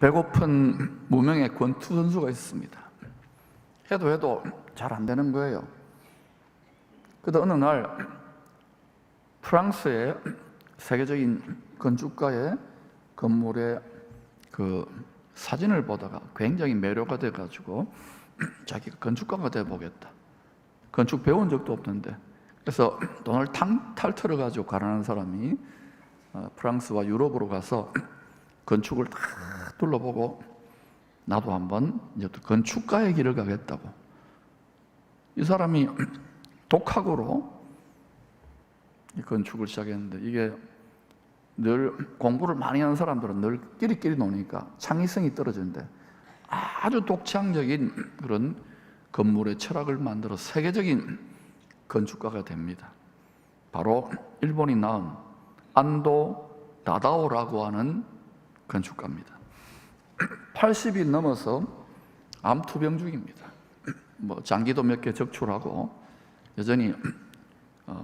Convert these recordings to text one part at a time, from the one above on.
배고픈 무명의 권투 선수가 있습니다. 해도 잘 안 되는 거예요. 그러다 어느 날 프랑스의 세계적인 건축가의 건물의 그 사진을 보다가 굉장히 매료가 돼가지고 자기가 건축가가 돼보겠다. 건축 배운 적도 없는데, 그래서 돈을 탕탈 털어가지고 가난한 사람이 프랑스와 유럽으로 가서 건축을 다 둘러보고 나도 한번 이제 건축가의 길을 가겠다고. 이 사람이 독학으로 이 건축을 시작했는데, 이게 늘 공부를 많이 하는 사람들은 늘 끼리끼리 노니까 창의성이 떨어지는데, 아주 독창적인 그런 건물의 철학을 만들어 세계적인 건축가가 됩니다. 바로 일본이 낳은 안도 다다오라고 하는 건축가입니다. 80이 넘어서 암투병 중입니다. 장기도 몇 개 적출하고 여전히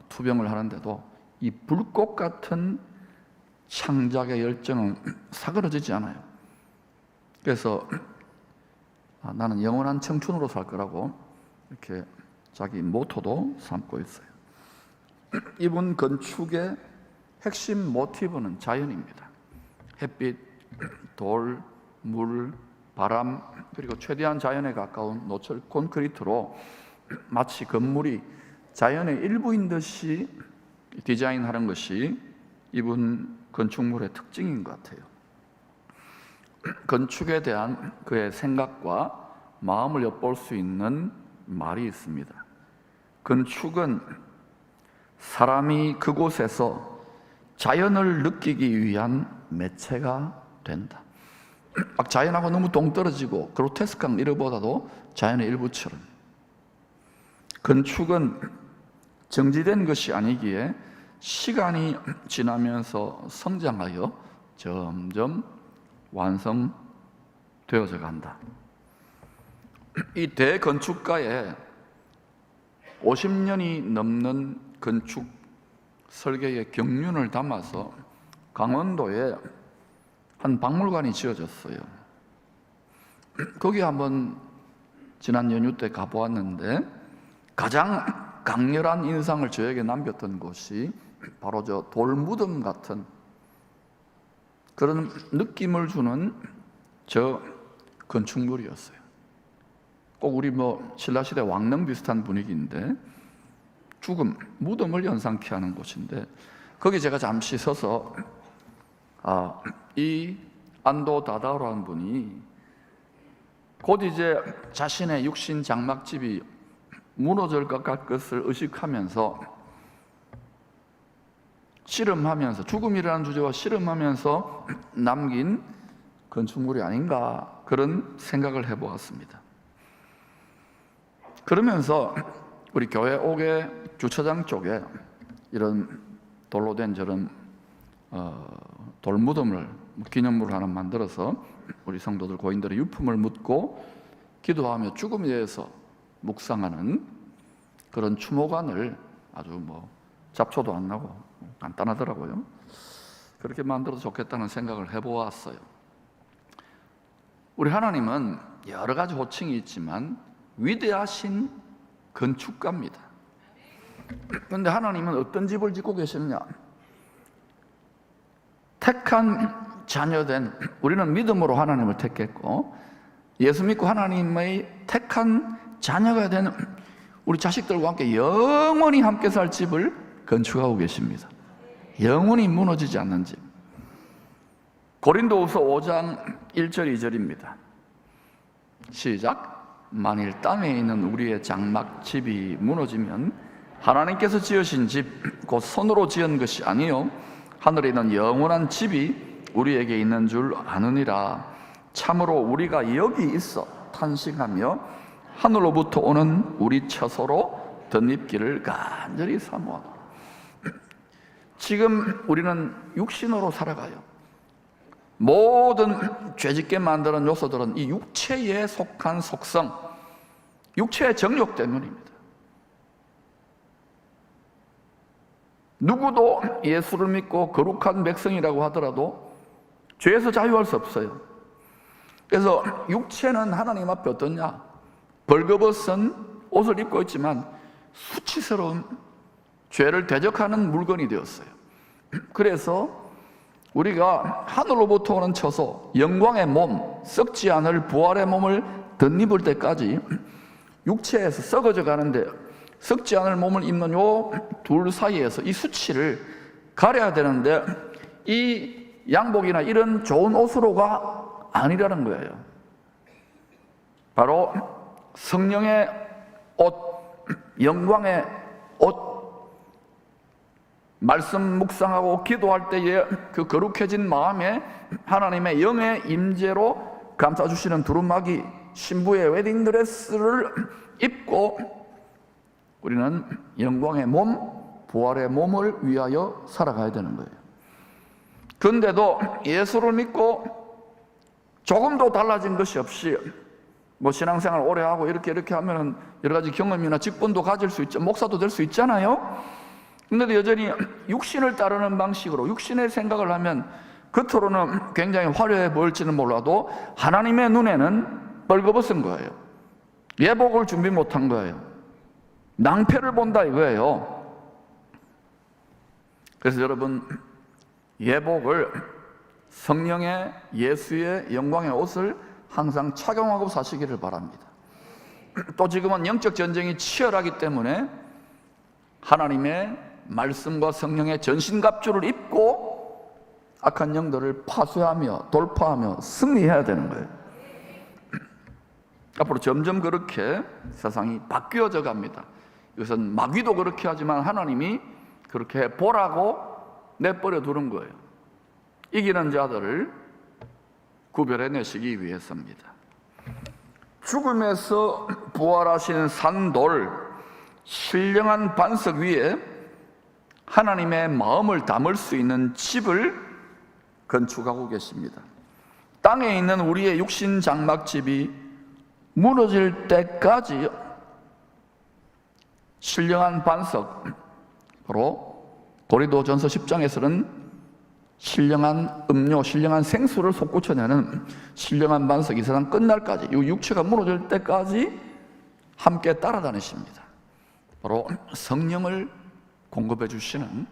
투병을 하는데도 이 불꽃 같은 창작의 열정은 사그러지지 않아요. 그래서 나는 영원한 청춘으로 살 거라고 이렇게 자기 모토도 삼고 있어요. 이분 건축의 핵심 모티브는 자연입니다. 햇빛, 돌, 물, 바람, 그리고 최대한 자연에 가까운 노철 콘크리트로 마치 건물이 자연의 일부인 듯이 디자인하는 것이 이분 건축물의 특징인 것 같아요. 건축에 대한 그의 생각과 마음을 엿볼 수 있는 말이 있습니다. 건축은 사람이 그곳에서 자연을 느끼기 위한 매체가 된다. 막 자연하고 너무 동떨어지고 그로테스크한 이름보다도 자연의 일부처럼, 건축은 정지된 것이 아니기에 시간이 지나면서 성장하여 점점 완성되어져 간다. 이 대건축가의 50년이 넘는 건축 설계의 경륜을 담아서 강원도에 한 박물관이 지어졌어요. 거기 한번 지난 연휴 때 가보았는데, 가장 강렬한 인상을 저에게 남겼던 곳이 바로 저 돌무덤 같은 그런 느낌을 주는 저 건축물이었어요. 꼭 우리 신라시대 왕릉 비슷한 분위기인데, 죽음, 무덤을 연상케 하는 곳인데, 거기 제가 잠시 서서 이 안도 다다오라는 분이 곧 이제 자신의 육신 장막집이 무너질 것 같을 것을 의식하면서 씨름하면서, 죽음이라는 주제와 씨름하면서 남긴 건축물이 아닌가, 그런 생각을 해보았습니다. 그러면서 우리 교회 옥의 주차장 쪽에 이런 돌로 된 저런 돌무덤을, 기념물을 하나 만들어서 우리 성도들, 고인들의 유품을 묻고 기도하며 죽음에 대해서 묵상하는 그런 추모관을, 아주 잡초도 안 나고 간단하더라고요. 그렇게 만들어도 좋겠다는 생각을 해보았어요. 우리 하나님은 여러 가지 호칭이 있지만 위대하신 건축가입니다. 그런데 하나님은 어떤 집을 짓고 계시느냐? 택한 자녀된, 우리는 믿음으로 하나님을 택했고, 예수 믿고 하나님의 택한 자녀가 된 우리 자식들과 함께 영원히 함께 살 집을 건축하고 계십니다. 영원히 무너지지 않는 집. 고린도후서 5장 1절 2절입니다. 시작. 만일 땅에 있는 우리의 장막 집이 무너지면 하나님께서 지으신 집 곧 손으로 지은 것이 아니요 하늘에 있는 영원한 집이 우리에게 있는 줄 아느니라. 참으로 우리가 여기 있어 탄식하며 하늘로부터 오는 우리 처소로 덧입기를 간절히 사모하노라. 지금 우리는 육신으로 살아가요. 모든 죄짓게 만드는 요소들은 이 육체에 속한 속성, 육체의 정욕 때문입니다. 누구도 예수를 믿고 거룩한 백성이라고 하더라도 죄에서 자유할 수 없어요. 그래서 육체는 하나님 앞에 어떠냐? 벌거벗은 옷을 입고 있지만 수치스러운 죄를 대적하는 물건이 되었어요. 그래서 우리가 하늘로부터 오는 처소, 영광의 몸, 썩지 않을 부활의 몸을 덧입을 때까지 육체에서 썩어져 가는데, 썩지 않을 몸을 입는 요 둘 사이에서 이 수치를 가려야 되는데, 이 양복이나 이런 좋은 옷으로가 아니라는 거예요. 바로 성령의 옷, 영광의 옷, 말씀 묵상하고 기도할 때에 그 거룩해진 마음에 하나님의 영의 임재로 감싸주시는 두루마기 신부의 웨딩드레스를 입고 우리는 영광의 몸, 부활의 몸을 위하여 살아가야 되는 거예요. 그런데도 예수를 믿고 조금도 달라진 것이 없이 뭐 신앙생활 오래 하고 이렇게 하면은 여러 가지 경험이나 직분도 가질 수 있죠. 목사도 될 수 있잖아요. 그런데도 여전히 육신을 따르는 방식으로 육신의 생각을 하면 겉으로는 굉장히 화려해 보일지는 몰라도 하나님의 눈에는 벌거벗은 거예요. 예복을 준비 못한 거예요. 낭패를 본다 이거예요. 그래서 여러분, 예복을, 성령의 예수의 영광의 옷을 항상 착용하고 사시기를 바랍니다. 또 지금은 영적 전쟁이 치열하기 때문에 하나님의 말씀과 성령의 전신갑주를 입고 악한 영들을 파쇄하며 돌파하며 승리해야 되는 거예요. 앞으로 점점 그렇게 세상이 바뀌어져 갑니다. 이것은 마귀도 그렇게 하지만 하나님이 그렇게 보라고 내버려 두는 거예요. 이기는 자들을 구별해내시기 위해서입니다. 죽음에서 부활하신 산돌, 신령한 반석 위에 하나님의 마음을 담을 수 있는 집을 건축하고 계십니다. 땅에 있는 우리의 육신 장막집이 무너질 때까지 신령한 반석, 바로 고린도전서 10장에서는 신령한 음료, 신령한 생수를 솟구쳐내는 신령한 반석이 세상 끝날까지, 이 육체가 무너질 때까지 함께 따라다니십니다. 바로 성령을 공급해 주시는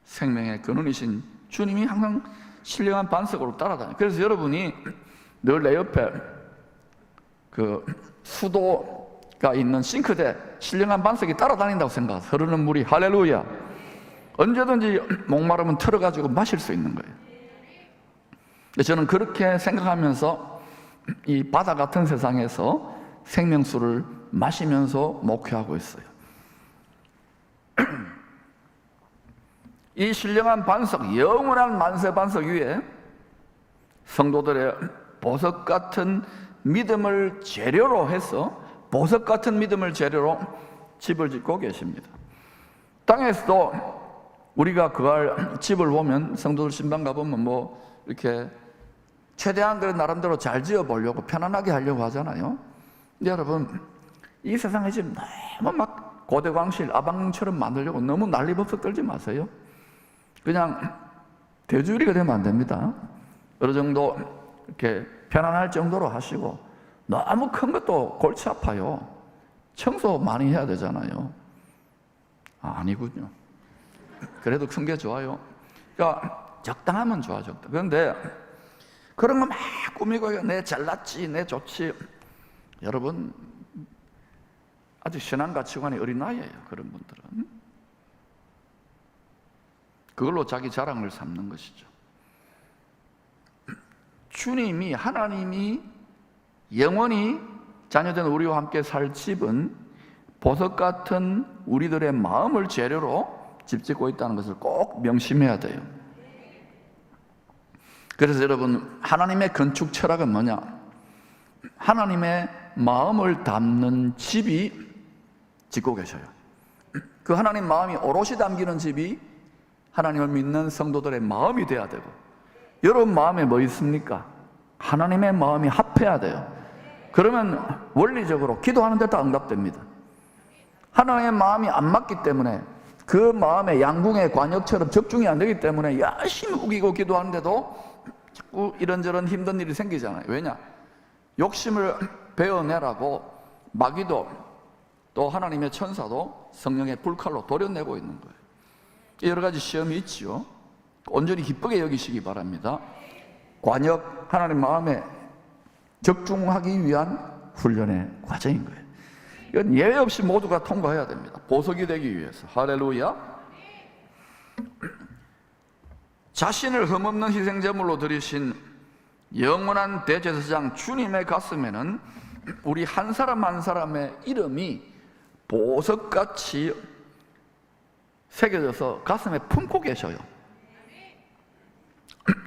생명의 근원이신 주님이 항상 신령한 반석으로 따라다녀요. 그래서 여러분이 늘 내 옆에 그 수도가 있는 싱크대, 신령한 반석이 따라다닌다고 생각하세요. 흐르는 물이, 할렐루야. 언제든지 목마르면 틀어가지고 마실 수 있는 거예요. 저는 그렇게 생각하면서 이 바다 같은 세상에서 생명수를 마시면서 목회하고 있어요. 이 신령한 반석, 영원한 만세 반석 위에 성도들의 보석 같은 믿음을 재료로 해서, 보석 같은 믿음을 재료로 집을 짓고 계십니다. 땅에서도 우리가 그할 집을 보면, 성도들 신방 가보면 뭐 이렇게 최대한 그 나름대로 잘 지어보려고 편안하게 하려고 하잖아요. 근데 여러분, 이 세상의 집 너무 막 고대광실, 아방처럼 만들려고 너무 난리법석 떨지 마세요. 그냥 대주의가 되면 안 됩니다. 어느 정도 이렇게 편안할 정도로 하시고, 너무 큰 것도 골치 아파요. 청소 많이 해야 되잖아요. 아니군요. 그래도 큰 게 좋아요. 그러니까 적당하면 좋아, 적당. 그런데 그런 거 막 꾸미고 내 잘났지, 내 좋지. 여러분, 아직 신앙 가치관이 어린 나이예요. 그런 분들은 그걸로 자기 자랑을 삼는 것이죠. 주님이, 하나님이 영원히 자녀된 우리와 함께 살 집은 보석 같은 우리들의 마음을 재료로 집 짓고 있다는 것을 꼭 명심해야 돼요. 그래서 여러분, 하나님의 건축 철학은 뭐냐? 하나님의 마음을 담는 집이 짓고 계셔요. 그 하나님 마음이 오롯이 담기는 집이 하나님을 믿는 성도들의 마음이 돼야 되고, 여러분 마음에 뭐 있습니까? 하나님의 마음이 합해야 돼요. 그러면 원리적으로 기도하는 데도 응답됩니다. 하나님의 마음이 안 맞기 때문에, 그 마음의 양궁의 관역처럼 적중이 안 되기 때문에 열심히 우기고 기도하는데도 자꾸 이런저런 힘든 일이 생기잖아요. 왜냐? 욕심을 베어내라고 마귀도 또 하나님의 천사도 성령의 불칼로 도려내고 있는 거예요. 여러 가지 시험이 있지요. 온전히 기쁘게 여기시기 바랍니다. 관역, 하나님 마음에 적중하기 위한 훈련의 과정인 거예요. 이건 예외 없이 모두가 통과해야 됩니다. 보석이 되기 위해서. 할렐루야. 자신을 흠없는 희생제물로 드리신 영원한 대제사장 주님의 가슴에는 우리 한 사람 한 사람의 이름이 보석같이 새겨져서 가슴에 품고 계셔요.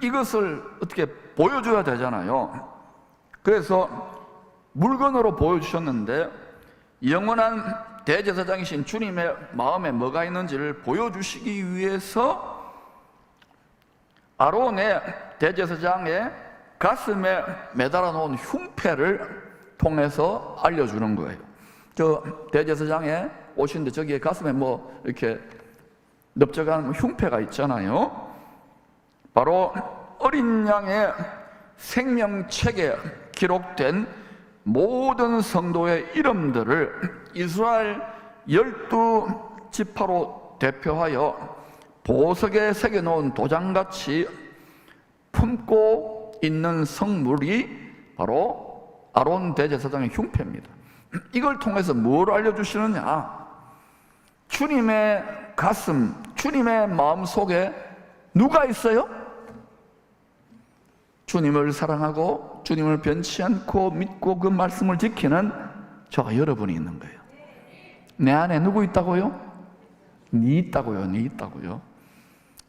이것을 어떻게 보여줘야 되잖아요. 그래서 물건으로 보여주셨는데 영원한 대제사장이신 주님의 마음에 뭐가 있는지를 보여주시기 위해서 아론의 대제사장의 가슴에 매달아 놓은 흉패를 통해서 알려주는 거예요. 저 대제사장에 오시는데 저기에 가슴에 뭐 이렇게 넓적한 흉패가 있잖아요. 바로 어린 양의 생명책에 기록된 모든 성도의 이름들을 이스라엘 12지파로 대표하여 보석에 새겨놓은 도장같이 품고 있는 성물이 바로 아론 대제사장의 흉패입니다. 이걸 통해서 뭘 알려주시느냐? 주님의 가슴, 주님의 마음 속에 누가 있어요? 주님을 사랑하고 주님을 변치 않고 믿고 그 말씀을 지키는 저와 여러분이 있는 거예요. 내 안에 누구 있다고요? 니 있다고요. 니 있다고요.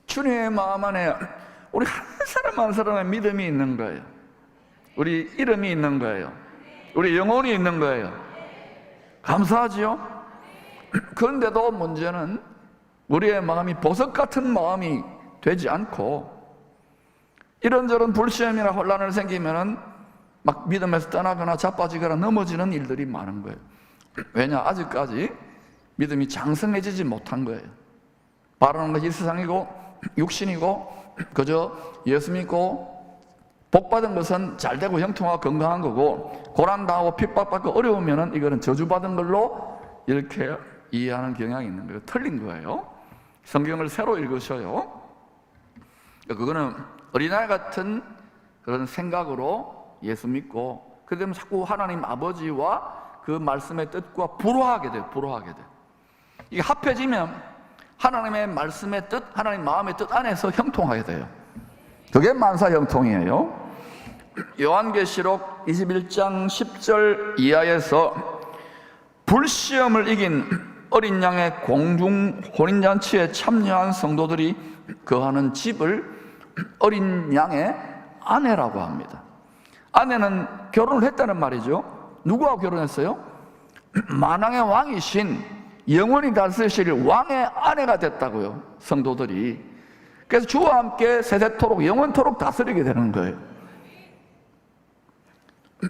주님의 마음 안에 우리 한 사람 한 사람의 믿음이 있는 거예요. 우리 이름이 있는 거예요. 우리 영혼이 있는 거예요. 감사하지요? 그런데도 문제는 우리의 마음이 보석 같은 마음이 되지 않고 이런저런 불시험이나 혼란을 생기면은 막 믿음에서 떠나거나 자빠지거나 넘어지는 일들이 많은 거예요. 왜냐? 아직까지 믿음이 장성해지지 못한 거예요. 바라는 것이 세상이고 육신이고 그저 예수 믿고 복받은 것은 잘되고 형통하고 건강한 거고 고난당하고 핍박받고 어려우면은 이거는 저주받은 걸로 이렇게 이해하는 경향이 있는 거예요. 틀린 거예요. 성경을 새로 읽으셔요. 그거는 어린아이 같은 그런 생각으로 예수 믿고 그러면 자꾸 하나님 아버지와 그 말씀의 뜻과 불화하게 돼요. 불화하게 돼요. 이게 합해지면 하나님의 말씀의 뜻, 하나님 마음의 뜻 안에서 형통하게 돼요. 그게 만사 형통이에요. 요한계시록 21장 10절 이하에서 불시험을 이긴 어린 양의 공중 혼인잔치에 참여한 성도들이 거하는 집을 어린 양의 아내라고 합니다. 아내는 결혼을 했다는 말이죠. 누구하고 결혼했어요? 만왕의 왕이신 영원히 다스리실 왕의 아내가 됐다고요. 성도들이. 그래서 주와 함께 세세토록 영원토록 다스리게 되는 거예요.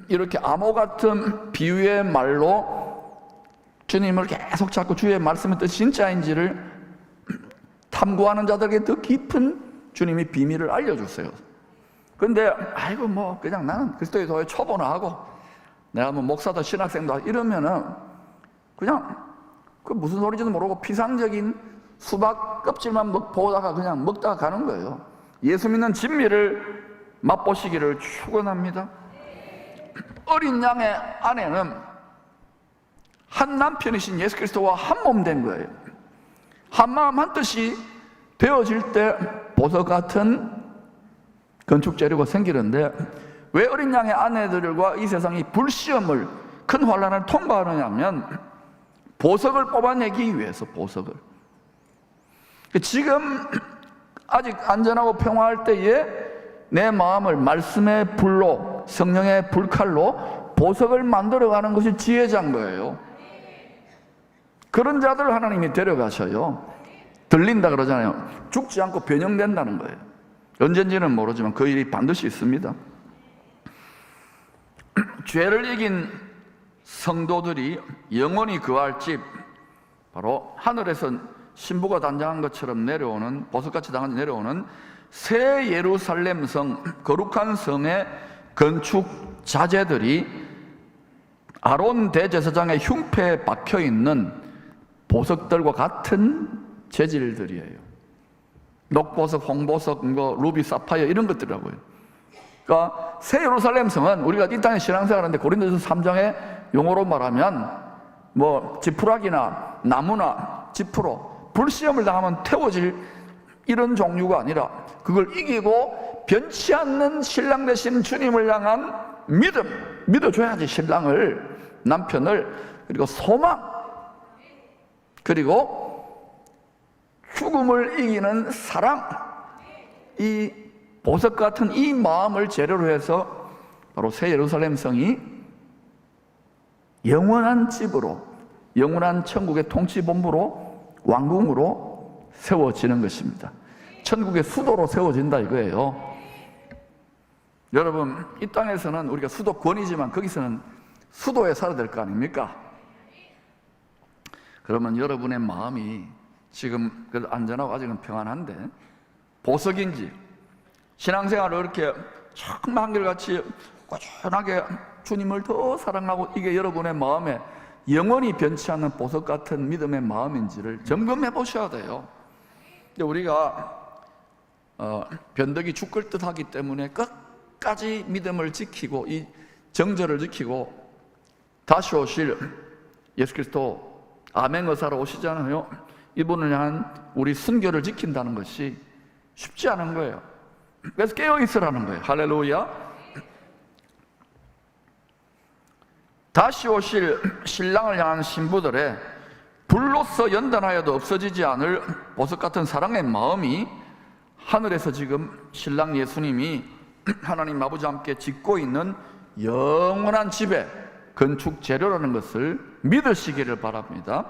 이렇게 암호 같은 비유의 말로 주님을 계속 찾고 주의 말씀의 뜻이 진짜인지를 탐구하는 자들에게 더 깊은 주님이 비밀을 알려주세요. 근데 아이고 뭐 그냥 나는 그리스도의 도에 초보나 하고 내가 뭐 목사도 신학생도 하고 이러면은 그냥 그 무슨 소리인지도 모르고 피상적인 수박 껍질만 보다가 그냥 먹다가 가는 거예요. 예수 믿는 진미를 맛보시기를 축원합니다. 어린 양의 아내는 한 남편이신 예수 그리스도와 한 몸 된 거예요. 한 마음 한 뜻이 되어질 때 보석 같은 건축 재료가 생기는데 왜 어린 양의 아내들과 이 세상이 불시험을 큰 환난을 통과하느냐면 보석을 뽑아내기 위해서. 보석을 지금 아직 안전하고 평화할 때에 내 마음을 말씀의 불로 성령의 불칼로 보석을 만들어가는 것이 지혜자인 거예요. 그런 자들을 하나님이 데려가셔요. 들린다 그러잖아요. 죽지 않고 변형된다는 거예요. 언젠지는 모르지만 그 일이 반드시 있습니다. 죄를 이긴 성도들이 영원히 거할 집, 바로 하늘에서 신부가 단장한 것처럼 내려오는, 보석같이 내려오는 새 예루살렘 성, 거룩한 성의 건축 자재들이 아론 대제사장의 흉패에 박혀 있는 보석들과 같은 재질들이에요. 녹보석, 홍보석, 루비, 사파이어 이런 것들이라고요. 그러니까 새 예루살렘 성은 우리가 이 땅에 신앙생활하는데 고린도서 3장의 용어로 말하면 지푸라기나 나무나 지푸로 불시험을 당하면 태워질 이런 종류가 아니라 그걸 이기고 변치 않는 신랑 되신 주님을 향한 믿어줘야지. 신랑을, 남편을, 그리고 소망, 그리고 죽음을 이기는 사랑, 이 보석 같은 이 마음을 재료로 해서 바로 새 예루살렘 성이 영원한 집으로, 영원한 천국의 통치본부로, 왕궁으로 세워지는 것입니다. 천국의 수도로 세워진다 이거예요. 여러분, 이 땅에서는 우리가 수도권이지만 거기서는 수도에 살아야 될 거 아닙니까? 그러면 여러분의 마음이 지금 그래도 안전하고 아직은 평안한데 보석인지, 신앙생활을 이렇게 정말 한결같이 꾸준하게 주님을 더 사랑하고 이게 여러분의 마음에 영원히 변치 않는 보석 같은 믿음의 마음인지를 점검해 보셔야 돼요. 근데 우리가 변덕이 죽을 듯 하기 때문에 끝까지 믿음을 지키고 이 정절을 지키고 다시 오실 예수 그리스도 아멘 의사로 오시잖아요. 이분을 향한 우리 순교를 지킨다는 것이 쉽지 않은 거예요. 그래서 깨어있으라는 거예요. 할렐루야. 다시 오실 신랑을 향한 신부들의 불로서 연단하여도 없어지지 않을 보석 같은 사랑의 마음이 하늘에서 지금 신랑 예수님이 하나님 아버지와 함께 짓고 있는 영원한 집의 건축 재료라는 것을 믿으시기를 바랍니다.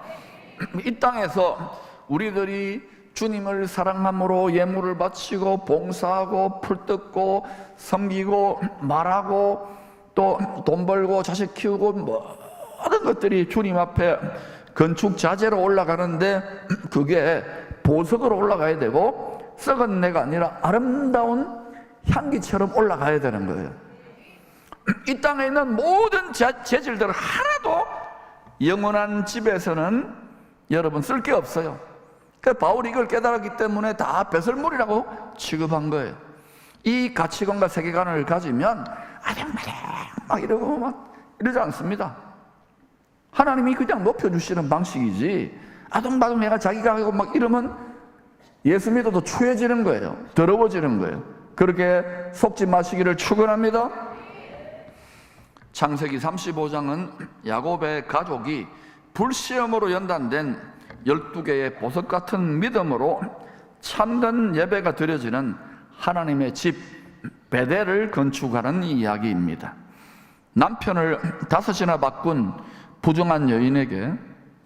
이 땅에서 우리들이 주님을 사랑함으로 예물을 바치고 봉사하고 풀 뜯고 섬기고 말하고 또 돈 벌고 자식 키우고 모든 것들이 주님 앞에 건축 자재로 올라가는데 그게 보석으로 올라가야 되고 썩은 내가 아니라 아름다운 향기처럼 올라가야 되는 거예요. 이 땅에 있는 모든 재질들 하나도 영원한 집에서는 여러분 쓸 게 없어요. 그래서 바울이 이걸 깨달았기 때문에 다 배설물이라고 취급한 거예요. 이 가치관과 세계관을 가지면 아령마령 막 이러고 막 이러지 않습니다. 하나님이 그냥 높여주시는 방식이지 아둥바둥 해가 자기가 하고 막 이러면 예수 믿어도 추해지는 거예요. 더러워지는 거예요. 그렇게 속지 마시기를 축원합니다. 창세기 35장은 야곱의 가족이 불시험으로 연단된 12개의 보석 같은 믿음으로 참된 예배가 드려지는 하나님의 집 베델을 건축하는 이야기입니다. 남편을 5이나 바꾼 부정한 여인에게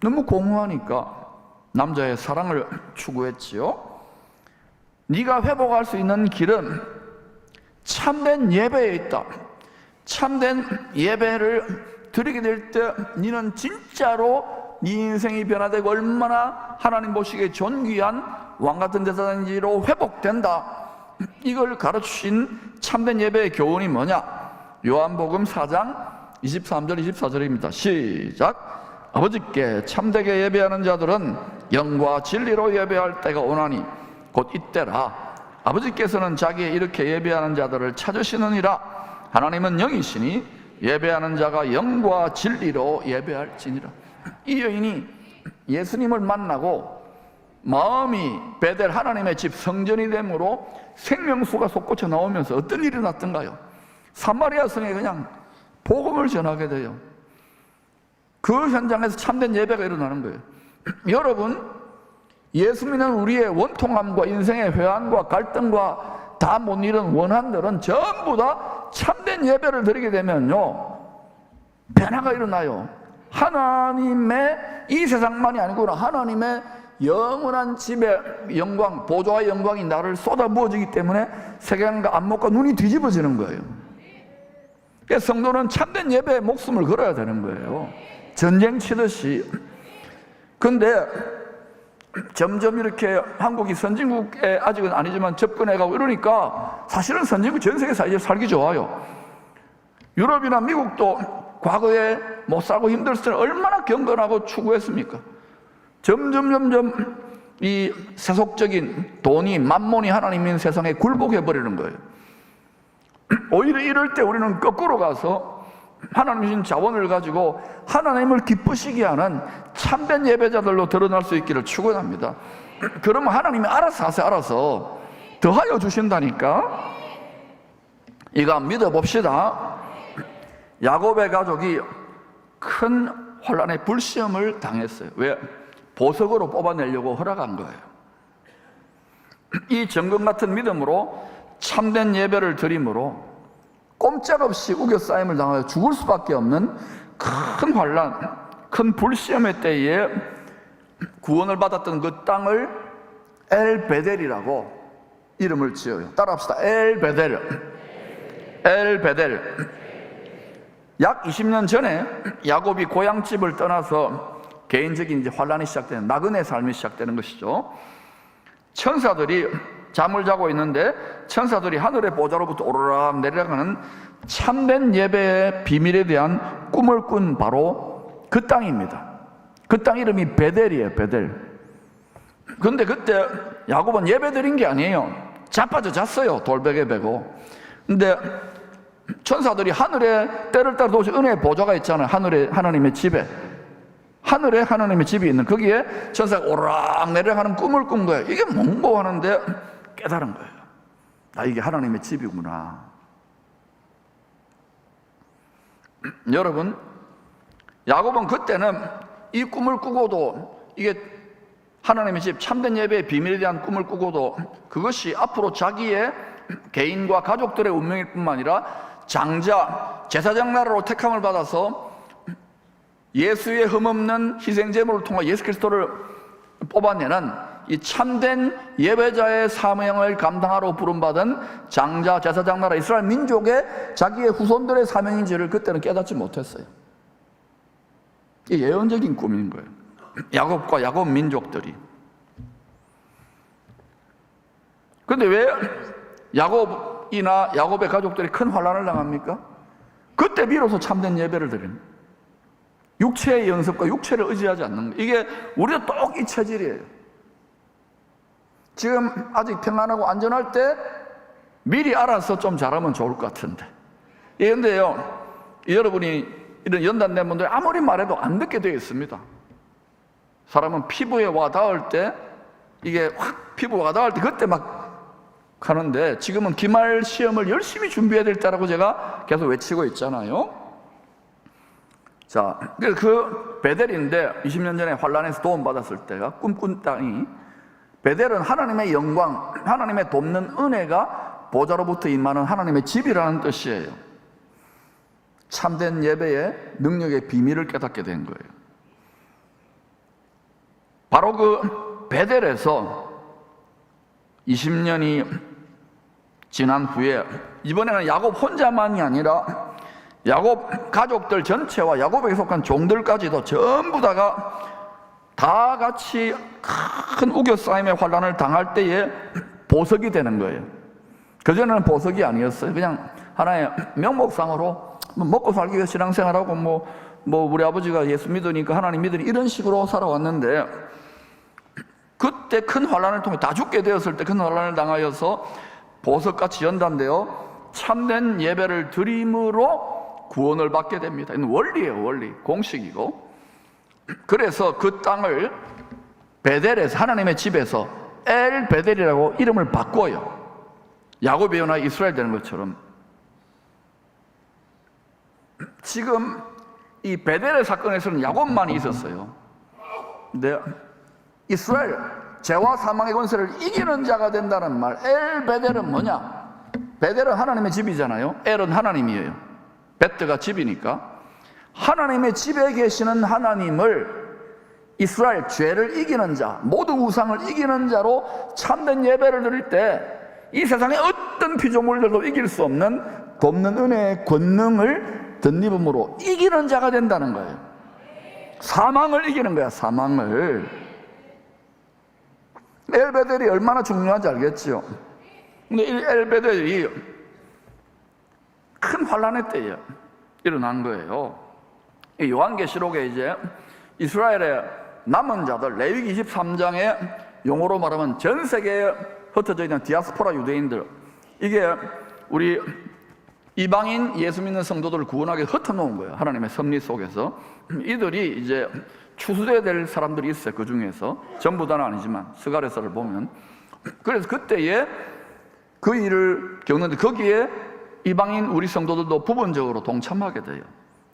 너무 공허하니까 남자의 사랑을 추구했지요. 네가 회복할 수 있는 길은 참된 예배에 있다. 참된 예배를 드리게 될 때 너는 진짜로 네 인생이 변화되고 얼마나 하나님 보시기에 존귀한 왕같은 제사장인지로 회복된다. 이걸 가르치신 참된 예배의 교훈이 뭐냐? 요한복음 4장 23절 24절입니다. 시작. 아버지께 참되게 예배하는 자들은 영과 진리로 예배할 때가 오나니 곧 이때라. 아버지께서는 자기의 이렇게 예배하는 자들을 찾으시느니라. 하나님은 영이시니 예배하는 자가 영과 진리로 예배할지니라. 이 여인이 예수님을 만나고 마음이 베델 하나님의 집 성전이 되므로 생명수가 솟구쳐 나오면서 어떤 일이 일어났던가요? 사마리아 성에 그냥 복음을 전하게 돼요. 그 현장에서 참된 예배가 일어나는 거예요. 여러분, 예수 믿는 우리의 원통함과 인생의 회한과 갈등과 다 못 이룬 원한들은 전부 다 참된 예배를 드리게 되면요 변화가 일어나요. 하나님의 이 세상만이 아니구나. 하나님의 영원한 집의 영광, 보좌의 영광이 나를 쏟아부어지기 때문에 세상과 안목과 눈이 뒤집어지는 거예요. 그래서 성도는 참된 예배에 목숨을 걸어야 되는 거예요. 전쟁 치듯이. 근데 점점 이렇게 한국이 선진국에 아직은 아니지만 접근해가고 이러니까 사실은 선진국 전 세계에서 이제 살기 좋아요. 유럽이나 미국도 과거에 못 살고 힘들었을 때는 얼마나 경건하고 추구했습니까? 점점 이 세속적인 돈이 만몬이 하나님인 세상에 굴복해버리는 거예요. 오히려 이럴 때 우리는 거꾸로 가서 하나님 주신 자원을 가지고 하나님을 기쁘시게 하는 참된 예배자들로 드러날 수 있기를 축원합니다. 그러면 하나님이 알아서 하세요. 알아서 더하여 주신다니까. 이거 믿어봅시다. 야곱의 가족이 큰 혼란의 불시험을 당했어요. 왜? 보석으로 뽑아내려고 허락한 거예요. 이 정금 같은 믿음으로 참된 예배를 드림으로 꼼짝없이 우겨싸임을 당하여 죽을 수밖에 없는 큰 환란, 큰 불시험의 때에 구원을 받았던 그 땅을 엘베델이라고 이름을 지어요. 따라합시다. 엘베델. 약 20년 전에 야곱이 고향집을 떠나서 개인적인 이제 환란이 시작되는, 나그네 삶이 시작되는 것이죠. 천사들이 잠을 자고 있는데 천사들이 하늘의 보좌로부터 오르락 내려가는 참된 예배의 비밀에 대한 꿈을 꾼 바로 그 땅입니다. 그 땅 이름이 베델이에요. 베델. 근데 그때 야곱은 예배 드린 게 아니에요. 자빠져 잤어요. 돌베개 베고. 근데 천사들이 하늘에 때를 따라 도시 은혜의 보좌가 있잖아요. 하늘에 하나님의 집에, 하늘에 하나님의 집이 있는 거기에 천사가 오르락 내려가는 꿈을 꾼 거예요. 이게 뭔고 하는데 깨달은 거예요. 아, 이게 하나님의 집이구나. 여러분, 야곱은 그때는 이 꿈을 꾸고도, 이게 하나님의 집, 참된 예배의 비밀에 대한 꿈을 꾸고도 그것이 앞으로 자기의 개인과 가족들의 운명일 뿐만 아니라 장자, 제사장 나라로 택함을 받아서 예수의 흠없는 희생제물을 통해 예수 그리스도를 뽑아내는 이 참된 예배자의 사명을 감당하러 부름받은 장자, 제사장 나라 이스라엘 민족의 자기의 후손들의 사명인지를 그때는 깨닫지 못했어요. 이게 예언적인 꿈인 거예요. 야곱과 야곱 민족들이. 그런데 왜 야곱이나 야곱의 가족들이 큰 환난을 당합니까? 그때 비로소 참된 예배를 드립니다. 육체의 연습과 육체를 의지하지 않는 거예요. 이게 우리도 똑 이 체질이에요. 지금 아직 평안하고 안전할 때 미리 알아서 좀 잘하면 좋을 것 같은데. 그런데요, 여러분이 이런 연단된 분들 아무리 말해도 안 듣게 되어 있습니다. 사람은 피부에 와 닿을 때, 이게 확 피부에 와 닿을 때 그때 막 하는데, 지금은 기말 시험을 열심히 준비해야 될 때라고 제가 계속 외치고 있잖아요. 자, 그 베델인데 20년 전에 환란에서 도움받았을 때가 꿈꾼 땅이, 베델은 하나님의 영광, 하나님의 돕는 은혜가 보좌로부터 임하는 하나님의 집이라는 뜻이에요. 참된 예배의 능력의 비밀을 깨닫게 된 거예요. 바로 그 베델에서 20년이 지난 후에 이번에는 야곱 혼자만이 아니라 야곱 가족들 전체와 야곱에게 속한 종들까지도 전부 다 같이 큰 우겨싸임의 환란을 당할 때에 보석이 되는 거예요. 그전에는 보석이 아니었어요. 그냥 하나의 명목상으로 먹고 살기 위해 신앙생활하고 뭐 우리 아버지가 예수 믿으니까 하나님 믿으니 이런 식으로 살아왔는데, 그때 큰 환란을 통해 다 죽게 되었을 때 큰 환란을 당하여서 보석같이 연단되어 참된 예배를 드림으로 구원을 받게 됩니다. 이건 원리예요. 원리, 공식이고. 그래서 그 땅을 베델에서, 하나님의 집에서 엘 베델이라고 이름을 바꿔요. 야곱이 일어나 이스라엘 되는 것처럼. 지금 이 베델의 사건에서는 야곱만이 있었어요. 근데 이스라엘, 죄와 사망의 권세를 이기는 자가 된다는 말, 엘 베델은 뭐냐? 베델은 하나님의 집이잖아요. 엘은 하나님이에요. 베트가 집이니까. 하나님의 집에 계시는 하나님을 이스라엘, 죄를 이기는 자, 모든 우상을 이기는 자로 참된 예배를 드릴 때 이 세상의 어떤 피조물들도 이길 수 없는 돕는 은혜의 권능을 덧입음으로 이기는 자가 된다는 거예요. 사망을 이기는 거야. 사망을. 엘베델이 얼마나 중요한지 알겠죠? 근데 이 엘베델이 큰 환란의 때에 일어난 거예요. 이 요한계시록에 이제 이스라엘의 남은 자들, 레위기 23장의 용어로 말하면 전 세계에 흩어져 있는 디아스포라 유대인들, 이게 우리 이방인 예수 믿는 성도들을 구원하게 흩어놓은 거예요. 하나님의 섭리 속에서. 이들이 이제 추수돼야 될 사람들이 있어요. 그 중에서 전부 다는 아니지만 스가랴서를 보면. 그래서 그때에 그 일을 겪는데 거기에 이방인 우리 성도들도 부분적으로 동참하게 돼요.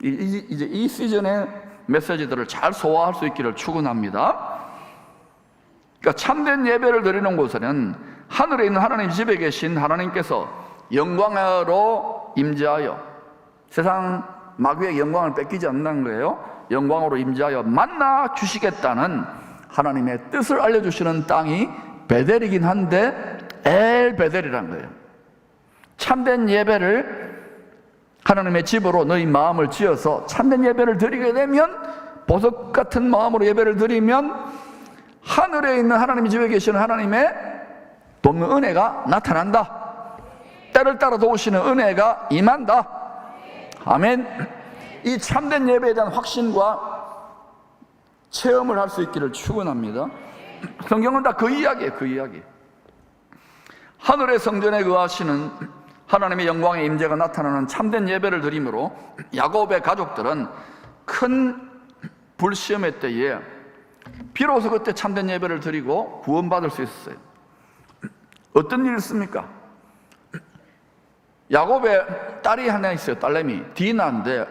이제 이 시즌의 메시지들을 잘 소화할 수 있기를 축원합니다. 그러니까 참된 예배를 드리는 곳에는 하늘에 있는 하나님 집에 계신 하나님께서 영광으로 임재하여, 세상 마귀의 영광을 뺏기지 않는다는 거예요. 영광으로 임재하여 만나 주시겠다는 하나님의 뜻을 알려주시는 땅이 베델이긴 한데 엘베델이란 거예요. 참된 예배를 하나님의 집으로 너희 마음을 지어서 참된 예배를 드리게 되면, 보석 같은 마음으로 예배를 드리면 하늘에 있는 하나님 집에 계시는 하나님의 돕는 은혜가 나타난다. 때를 따라 도우시는 은혜가 임한다. 아멘. 이 참된 예배에 대한 확신과 체험을 할 수 있기를 축원합니다. 성경은 다 그 이야기예요. 그 이야기. 하늘의 성전에 거하시는 하나님의 영광의 임재가 나타나는 참된 예배를 드림으로 야곱의 가족들은 큰 불시험의 때에 비로소 그때 참된 예배를 드리고 구원받을 수 있었어요. 어떤 일이 있습니까? 야곱의 딸이 하나 있어요. 딸내미 디나인데,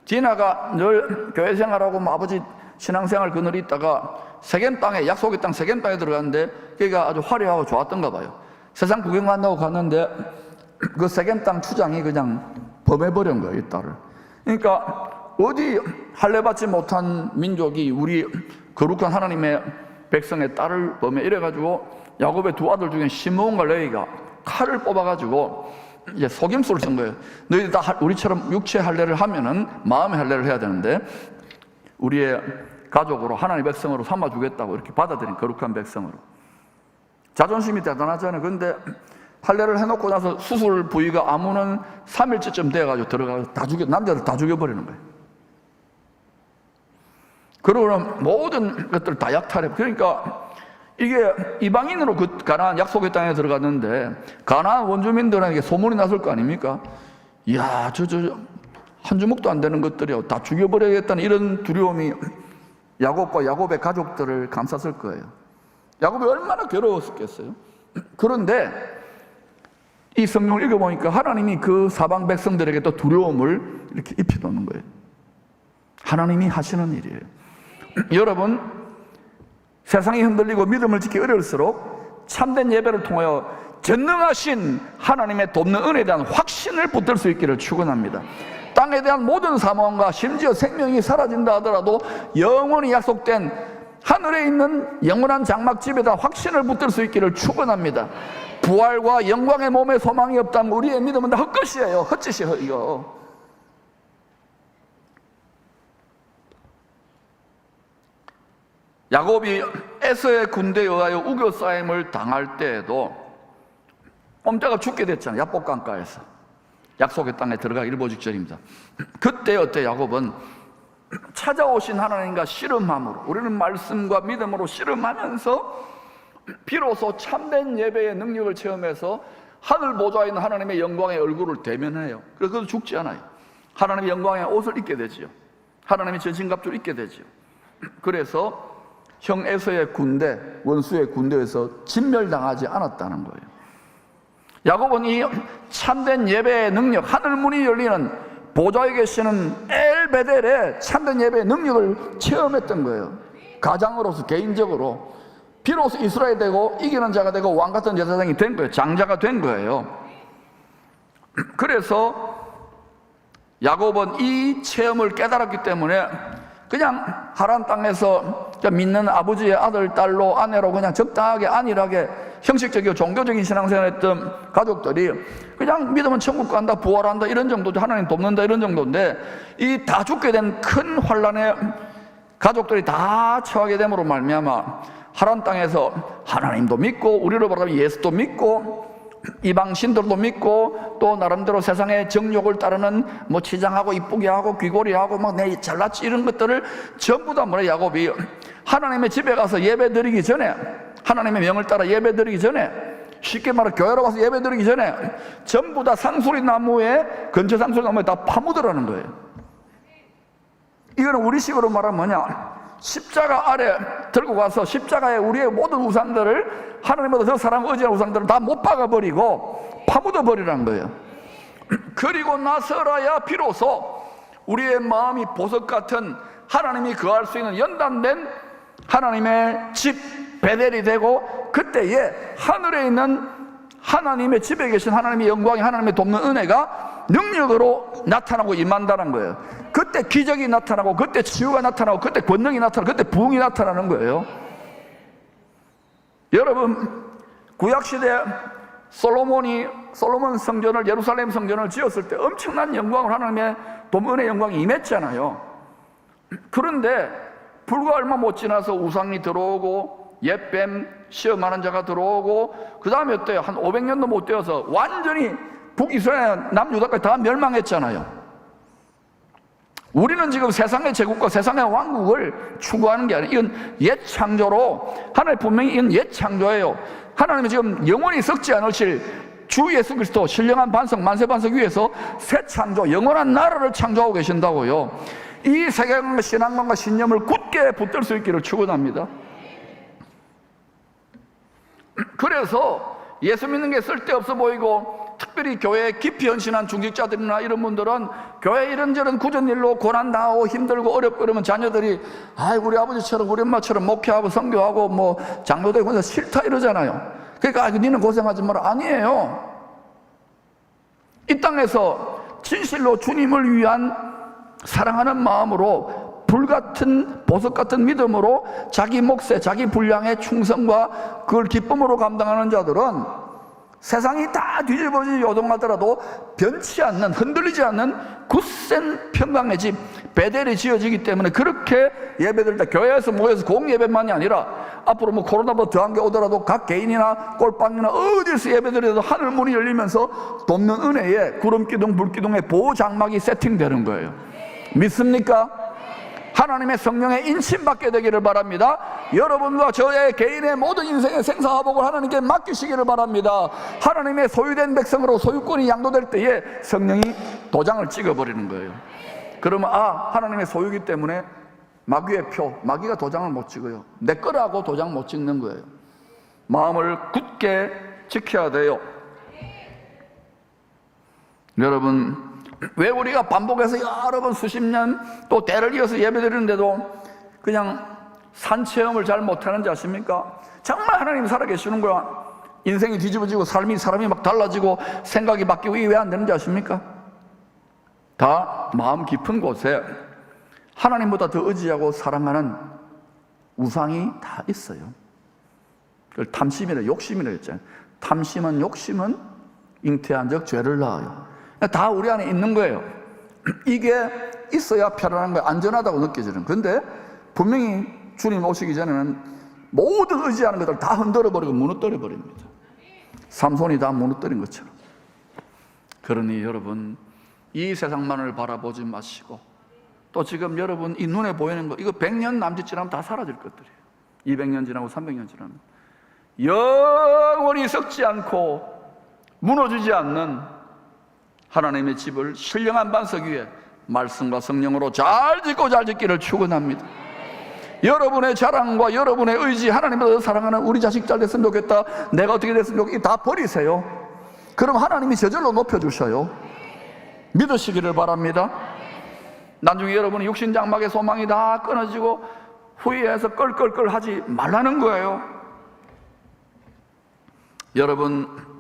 디나가 늘 교회 생활하고 아버지 신앙생활 그늘이 있다가 세겜 땅에, 약속의 땅 세겜 땅에 들어갔는데 그가 아주 화려하고 좋았던가 봐요. 세상 구경 간다고 갔는데 그 세겜 땅 추장이 그냥 범해버린 거예요, 이 딸을. 그러니까 어디 할례받지 못한 민족이 우리 거룩한 하나님의 백성의 딸을 범해, 이래가지고 야곱의 두 아들 중에 시므온과 레위가 칼을 뽑아가지고 이제 속임수를 쓴 거예요. 너희들 다 우리처럼 육체 할례를 하면은 마음의 할례를 해야 되는데 우리의 가족으로 하나님의 백성으로 삼아주겠다고 이렇게 받아들인 거룩한 백성으로. 자존심이 대단하잖아요. 근데 할례를 해놓고 나서 수술 부위가 아무는 3일째쯤 돼가지고 들어가서 다 남자들 다 죽여버리는 거예요. 그러고는 모든 것들 다 약탈해. 그러니까 이게 이방인으로 그 가나안 약속의 땅에 들어갔는데 가나안 원주민들에게 소문이 났을 거 아닙니까? 이야, 한 주먹도 안 되는 것들이요, 다 죽여버려야겠다는 이런 두려움이 야곱과 야곱의 가족들을 감쌌을 거예요. 야곱이 얼마나 괴로웠겠어요. 그런데 이 성경을 읽어보니까 하나님이 그 사방 백성들에게 또 두려움을 이렇게 입혀놓는 거예요. 하나님이 하시는 일이에요. 여러분, 세상이 흔들리고 믿음을 지키기 어려울수록 참된 예배를 통하여 전능하신 하나님의 돕는 은혜에 대한 확신을 붙들 수 있기를 축원합니다. 땅에 대한 모든 사망과 심지어 생명이 사라진다 하더라도 영원히 약속된 하늘에 있는 영원한 장막집에다 확신을 붙들 수 있기를 축원합니다. 부활과 영광의 몸에 소망이 없다면 우리의 믿음은 다 헛것이에요. 헛짓이에요. 이거 야곱이 에서의 군대에 의하여 우겨싸임을 당할 때에도 꼼짝없이 죽게 됐잖아요. 야복강가에서. 약속의 땅에 들어가 일보 직전입니다. 그때 어때? 야곱은 찾아오신 하나님과 씨름함으로, 우리는 말씀과 믿음으로 씨름하면서 비로소 참된 예배의 능력을 체험해서 하늘 보좌에 있는 하나님의 영광의 얼굴을 대면해요. 그래서 죽지 않아요. 하나님의 영광의 옷을 입게 되지요. 하나님의 전신갑주를 입게 되지요. 그래서 형 에서의 군대, 원수의 군대에서 진멸당하지 않았다는 거예요. 야곱은 이 참된 예배의 능력, 하늘문이 열리는 보좌에 계시는 엘베델의 참된 예배의 능력을 체험했던 거예요. 가장으로서, 개인적으로. 비로소 이스라엘 되고 이기는 자가 되고 왕 같은 제사장이 된 거예요. 장자가 된 거예요. 그래서 야곱은 이 체험을 깨달았기 때문에 그냥 하란 땅에서 믿는 아버지의 아들, 딸로, 아내로 그냥 적당하게 안일하게 형식적이고 종교적인 신앙생활을 했던 가족들이 그냥 믿으면 천국 간다, 부활한다 이런 정도죠. 하나님 돕는다 이런 정도인데, 이 다 죽게 된 큰 환란에 가족들이 다 처하게 됨으로 말미암아 하란 땅에서 하나님도 믿고 우리로 말하면 예수도 믿고 이방 신들도 믿고 또 나름대로 세상의 정욕을 따르는 뭐 치장하고 이쁘게 하고 귀걸이하고 막 내 잘났지 이런 것들을 전부 다 뭐래 야곱이 하나님의 집에 가서 예배 드리기 전에, 하나님의 명을 따라 예배 드리기 전에, 쉽게 말해 교회로 가서 예배 드리기 전에 전부 다 상수리 나무에, 근처 상수리 나무에 다 파묻으라는 거예요. 이거는 우리식으로 말하면 뭐냐, 십자가 아래 들고 가서 십자가에 우리의 모든 우상들을, 하나님보다 더 사랑 의지하는 우상들을 다 못 박아버리고 파묻어 버리라는 거예요. 그리고 나서라야 비로소 우리의 마음이 보석 같은 하나님이 거할 수 있는 연단된 하나님의 집 베델이 되고, 그때에 하늘에 있는 하나님의 집에 계신 하나님의 영광이, 하나님의 돕는 은혜가 능력으로 나타나고 임한다는 거예요. 그때 기적이 나타나고, 그때 치유가 나타나고, 그때 권능이 나타나고, 그때 부흥이 나타나는 거예요. 여러분, 구약시대 솔로몬 성전을, 예루살렘 성전을 지었을 때 엄청난 영광을, 하나님의 돕는 영광이 임했잖아요. 그런데 불과 얼마 못 지나서 우상이 들어오고 옛뱀 시험하는 자가 들어오고, 그 다음에 어때요? 한 500년도 못 되어서 완전히 북이스라엘 남유다까지 다 멸망했잖아요. 우리는 지금 세상의 제국과 세상의 왕국을 추구하는 게 아니에요. 이건 옛 창조로, 하나님 분명히 이건 옛 창조예요. 하나님은 지금 영원히 썩지 않으실 주 예수 그리스도 신령한 반석, 만세 반석 위에서 새 창조, 영원한 나라를 창조하고 계신다고요. 이 세계관과 신앙관과 신념을 굳게 붙들 수 있기를 축원합니다. 그래서 예수 믿는 게 쓸데없어 보이고, 특별히 교회에 깊이 헌신한 중직자들이나 이런 분들은 교회 이런저런 굳은 일로 고난당하고 힘들고 어렵고 그러면 자녀들이 우리 아버지처럼 우리 엄마처럼 목회하고 선교하고 뭐 장로되고 해서 싫다 이러잖아요. 그러니까 니는 고생하지 마라. 아니에요. 이 땅에서 진실로 주님을 위한 사랑하는 마음으로, 불같은 보석 같은 믿음으로 자기 몫에, 자기 분량의 충성과 그걸 기쁨으로 감당하는 자들은 세상이 다 뒤집어지 요동하더라도 변치 않는, 흔들리지 않는 굳센 평강의 집 베델이 지어지기 때문에 그렇게 예배드릴 때 교회에서 모여서 공예배만이 아니라 앞으로 뭐 코로나보다 더한 게 오더라도 각 개인이나 꼴방이나 어디서 예배드려도 하늘 문이 열리면서 돕는 은혜에 구름기둥 불기둥의 보호장막이 세팅되는 거예요. 믿습니까? 하나님의 성령의 인침받게 되기를 바랍니다. 여러분과 저의 개인의 모든 인생의 생사화복을 하나님께 맡기시기를 바랍니다. 하나님의 소유된 백성으로 소유권이 양도될 때에 성령이 도장을 찍어버리는 거예요. 그러면 하나님의 소유이기 때문에 마귀의 표, 마귀가 도장을 못 찍어요. 내 거라고 도장 못 찍는 거예요. 마음을 굳게 지켜야 돼요. 여러분, 왜 우리가 반복해서 여러 번 수십 년 또 때를 이어서 예배드리는데도 그냥 산체험을 잘 못하는지 아십니까? 정말 하나님이 살아계시는 거야. 인생이 뒤집어지고 사람이 막 달라지고 생각이 바뀌고 이게 왜 안 되는지 아십니까? 다 마음 깊은 곳에 하나님보다 더 의지하고 사랑하는 우상이 다 있어요. 그걸 탐심이라 욕심이라 했잖아요. 탐심은 욕심은 잉태한 적 죄를 낳아요. 다 우리 안에 있는 거예요. 이게 있어야 편안한 거예요. 안전하다고 느껴지는. 그런데 분명히 주님 오시기 전에는 모든 의지하는 것들 다 흔들어버리고 무너뜨려 버립니다. 삼손이 다 무너뜨린 것처럼. 그러니 여러분, 이 세상만을 바라보지 마시고, 또 지금 여러분 이 눈에 보이는 거, 이거 100년 남짓 지나면 다 사라질 것들이에요. 200년 지나고 300년 지나면 영원히 썩지 않고 무너지지 않는 하나님의 집을 신령한 반석 위에 말씀과 성령으로 잘 짓고 잘 짓기를 축원합니다. 여러분의 자랑과 여러분의 의지, 하나님보다 사랑하는 우리 자식 잘 됐으면 좋겠다, 내가 어떻게 됐으면 좋겠다, 다 버리세요. 그럼 하나님이 저절로 높여주셔요. 믿으시기를 바랍니다. 나중에 여러분이 육신장막의 소망이 다 끊어지고 후회해서 껄껄껄 하지 말라는 거예요. 여러분,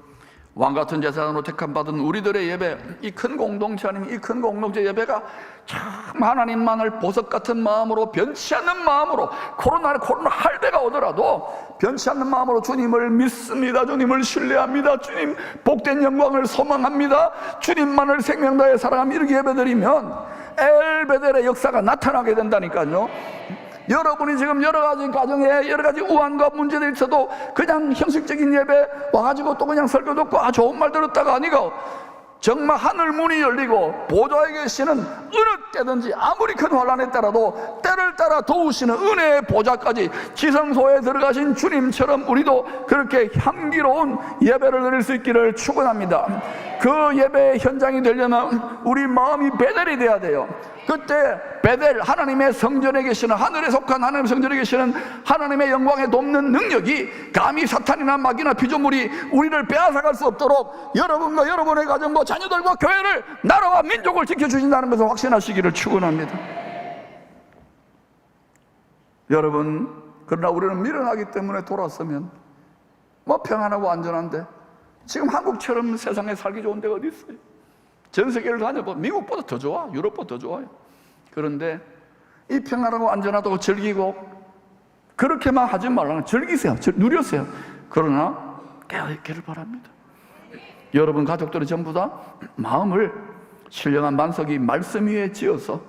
왕같은 제사장으로 택함받은 우리들의 예배, 이 큰 공동체 아니면 이 큰 공동체 예배가 참 하나님만을 보석 같은 마음으로, 변치 않는 마음으로, 코로나 할배가 오더라도 변치 않는 마음으로 주님을 믿습니다, 주님을 신뢰합니다, 주님 복된 영광을 소망합니다, 주님만을 생명 다해 사랑합니다, 이렇게 예배드리면 엘베델의 역사가 나타나게 된다니까요. 여러분이 지금 여러 가지 가정에 여러 가지 우환과 문제들이 있어도 그냥 형식적인 예배 와가지고 또 그냥 설교 듣고 좋은 말 들었다가 아니고 정말 하늘 문이 열리고 보좌에 계시는 어느 때든지 아무리 큰 환난에 따라도 때를 따라 도우시는 은혜의 보좌까지 지성소에 들어가신 주님처럼 우리도 그렇게 향기로운 예배를 드릴 수 있기를 축원합니다. 그 예배의 현장이 되려면 우리 마음이 베델이 돼야 돼요. 그때 베델, 하나님의 성전에 계시는, 하늘에 속한 하나님의 성전에 계시는 하나님의 영광에 돕는 능력이 감히 사탄이나 마귀나 피조물이 우리를 빼앗아갈 수 없도록 여러분과 여러분의 가정과 자녀들과 교회를, 나라와 민족을 지켜주신다는 것을 확신하시기를 축원합니다. 여러분, 그러나 우리는 미련하기 때문에 돌아서면 뭐 평안하고 안전한데, 지금 한국처럼 세상에 살기 좋은 데가 어디 있어요? 전 세계를 다녀보면 미국보다 더 좋아, 유럽보다 더 좋아요. 그런데 이 평안하고 안전하다고 즐기고 그렇게만 하지 말라는, 즐기세요, 누렸어요. 그러나 깨어있기를 바랍니다. 여러분 가족들이 전부 다 마음을 신령한 반석이 말씀 위에 지어서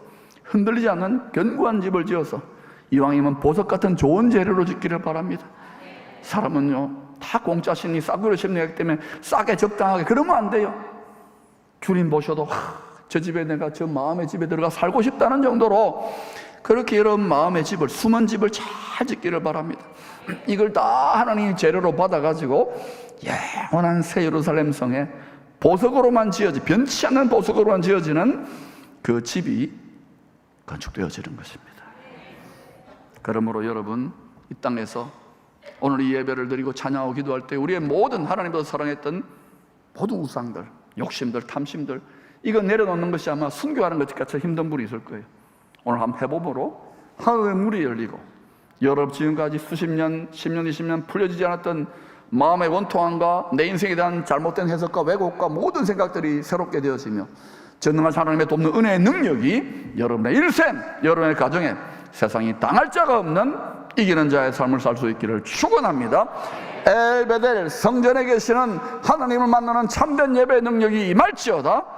흔들리지 않는 견고한 집을 지어서 이왕이면 보석 같은 좋은 재료로 짓기를 바랍니다. 사람은요 다 공짜 심리, 싸구려 심리이기 때문에 싸게 적당하게 그러면 안 돼요. 주님 보셔도 저 집에 내가 저 마음의 집에 들어가 살고 싶다는 정도로 그렇게 여러분 마음의 집을, 숨은 집을 잘 짓기를 바랍니다. 이걸 다 하나님이 재료로 받아가지고 영원한 새 예루살렘 성에 보석으로만 지어지, 변치 않는 보석으로만 지어지는 그 집이 건축되어지는 것입니다. 그러므로 여러분, 이 땅에서 오늘 이 예배를 드리고 찬양하고 기도할 때 우리의 모든 하나님보다 사랑했던 모든 우상들, 욕심들, 탐심들, 이거 내려놓는 것이 아마 순교하는 것 같이 힘든 분이 있을 거예요. 오늘 한번 해봄으로 하늘의 문이 열리고 여러분 지금까지 수십 년, 10년, 20년 풀려지지 않았던 마음의 원통함과 내 인생에 대한 잘못된 해석과 왜곡과 모든 생각들이 새롭게 되어지며 전능한 하나님의 돕는 은혜의 능력이 여러분의 일생, 여러분의 가정에 세상이 당할 자가 없는 이기는 자의 삶을 살 수 있기를 축원합니다. 엘베델 성전에 계시는 하나님을 만나는 참된 예배의 능력이 임할지어다.